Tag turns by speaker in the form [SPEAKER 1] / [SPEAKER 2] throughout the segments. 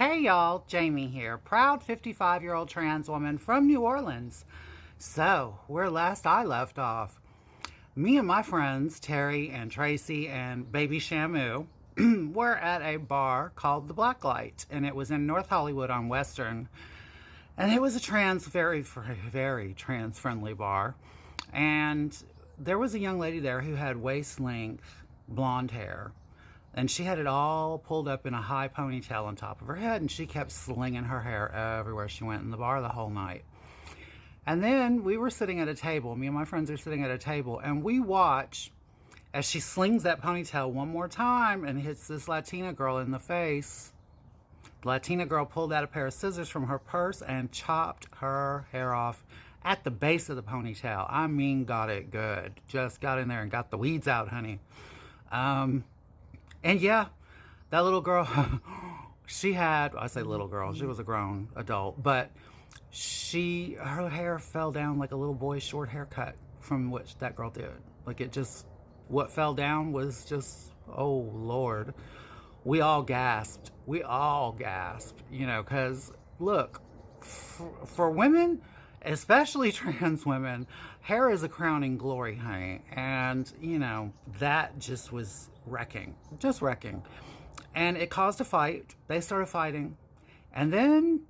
[SPEAKER 1] Hey y'all, Jamie here, proud 55-year-old trans woman from New Orleans. So, where last I left off, me and my friends, Terry and Tracy and Baby Shamu, were at a bar called the Blacklight, and it was in North Hollywood on Western. And it was a very trans friendly bar. And there was a young lady there who had waist length blonde hair. And she had it all pulled up in a high ponytail on top of her head, and she kept slinging her hair everywhere she went in the bar the whole night. And then we were sitting at a table, me and my friends are sitting at a table, and we watch as she slings that ponytail one more time and hits this Latina girl in the face. The Latina girl pulled out a pair of scissors from her purse and chopped her hair off at the base of the ponytail. I mean, got it good. Just got in there and got the weeds out, honey. And yeah, that little girl, she had, I say little girl, she was a grown adult, but her hair fell down like a little boy's short haircut from what that girl did. Like what fell down was just, oh Lord. We all gasped, because look, for women, especially trans women, hair is a crowning glory, honey. And, that just was wrecking. And it caused a fight. They started fighting. And then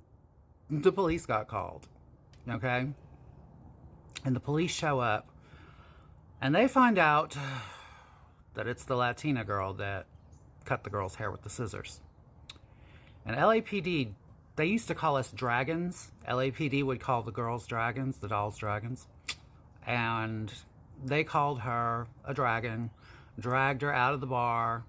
[SPEAKER 1] the police got called, okay? And the police show up. And they find out that it's the Latina girl that cut the girl's hair with the scissors. And LAPD, they used to call us dragons. LAPD would call the girls dragons, the dolls dragons. And they called her a dragon, dragged her out of the bar.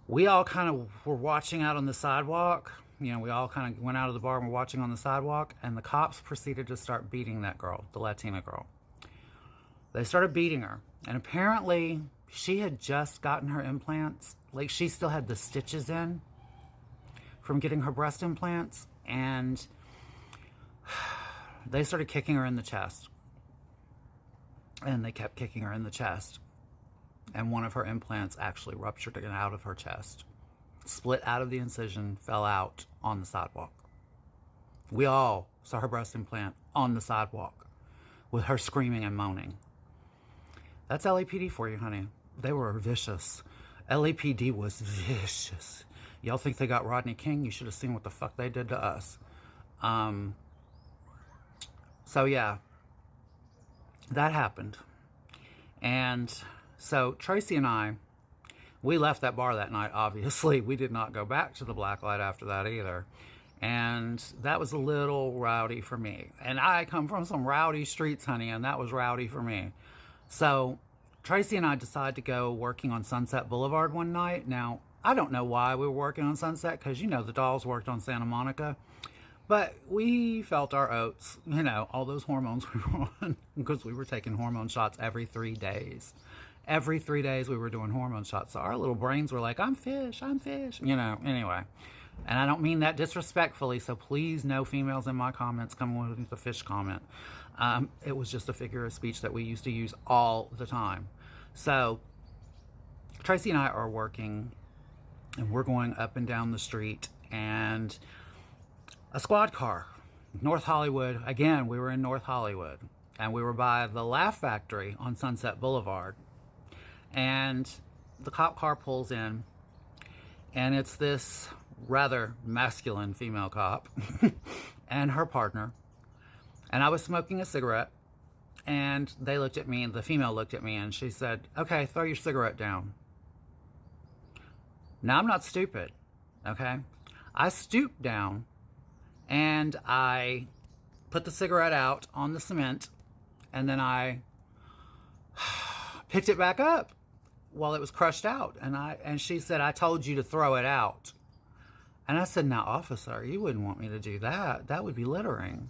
[SPEAKER 1] We all kind of were watching out on the sidewalk. We all kind of went out of the bar and were watching on the sidewalk. And the cops proceeded to start beating that girl, the Latina girl. They started beating her. And apparently, she had just gotten her implants. Like, she still had the stitches in from getting her breast implants, and they started kicking her in the chest. And they kept kicking her in the chest. And one of her implants actually ruptured out of her chest, split out of the incision, fell out on the sidewalk. We all saw her breast implant on the sidewalk with her screaming and moaning. That's LAPD for you, honey. They were vicious. LAPD was vicious. Y'all think they got Rodney King? You should have seen what the fuck they did to us. So yeah, that happened. And so Tracy and I, we left that bar that night, obviously. We did not go back to the Blacklight after that either. And that was a little rowdy for me. And I come from some rowdy streets, honey, and that was rowdy for me. So Tracy and I decided to go working on Sunset Boulevard one night. Now, I don't know why we were working on Sunset, because, the dolls worked on Santa Monica. But we felt our oats, all those hormones we were on, because we were taking hormone shots every 3 days. Every 3 days we were doing hormone shots. So our little brains were like, I'm fish, anyway. And I don't mean that disrespectfully, so please no females in my comments come with the fish comment. It was just a figure of speech that we used to use all the time. So Tracy and I are working, and we're going up and down the street, and a squad car, North Hollywood. Again, we were in North Hollywood, and we were by the Laugh Factory on Sunset Boulevard. And the cop car pulls in, and it's this rather masculine female cop and her partner. And I was smoking a cigarette, and they looked at me, and the female looked at me, and she said, okay, throw your cigarette down. Now, I'm not stupid, okay? I stooped down, and I put the cigarette out on the cement, and then I picked it back up while it was crushed out. And she said, I told you to throw it out. And I said, now, officer, you wouldn't want me to do that. That would be littering.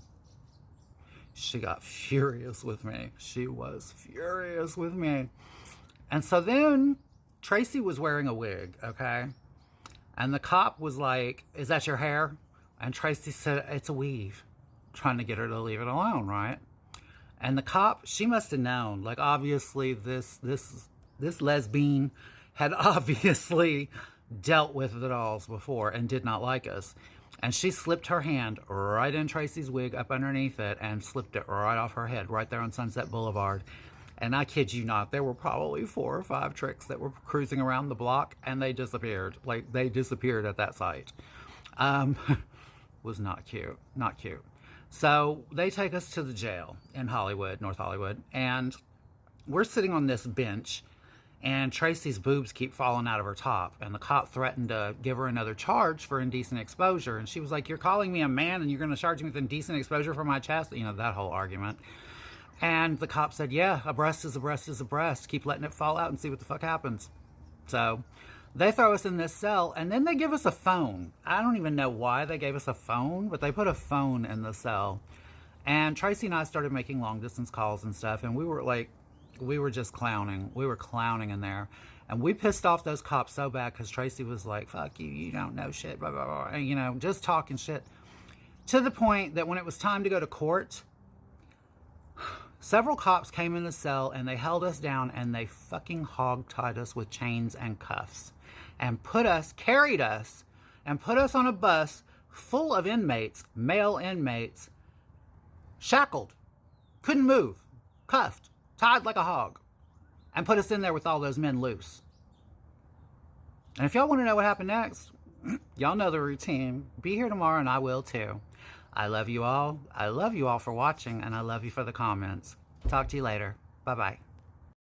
[SPEAKER 1] She got furious with me. She was furious with me. And so then Tracy was wearing a wig, okay? And the cop was like, is that your hair? And Tracy said, it's a weave. Trying to get her to leave it alone, right? And the cop, she must have known. Like, obviously, this lesbian had obviously dealt with the dolls before and did not like us. And she slipped her hand right in Tracy's wig up underneath it and slipped it right off her head right there on Sunset Boulevard. And I kid you not, there were probably 4 or 5 tricks that were cruising around the block and they disappeared. Like, they disappeared at that site. Was not cute. Not cute. So they take us to the jail in Hollywood, North Hollywood, and we're sitting on this bench, and Tracy's boobs keep falling out of her top, and the cop threatened to give her another charge for indecent exposure, and she was like, "You're calling me a man and you're going to charge me with indecent exposure for my chest?" You know, that whole argument. And the cop said, "Yeah, a breast is a breast is a breast. Keep letting it fall out and see what the fuck happens." So they throw us in this cell, and then they give us a phone. I don't even know why they gave us a phone, but they put a phone in the cell. And Tracy and I started making long distance calls and stuff, and we were just clowning. We were clowning in there. And we pissed off those cops so bad because Tracy was like, "Fuck you, you don't know shit, blah, blah, blah." And, you know, just talking shit. To the point that when it was time to go to court, several cops came in the cell and they held us down and they fucking hog-tied us with chains and cuffs and carried us and put us on a bus full of inmates, male inmates, shackled, couldn't move, cuffed, tied like a hog, and put us in there with all those men loose. And if y'all want to know what happened next, y'all know the routine. Be here tomorrow and I will too. I love you all. I love you all for watching, and I love you for the comments. Talk to you later. Bye-bye.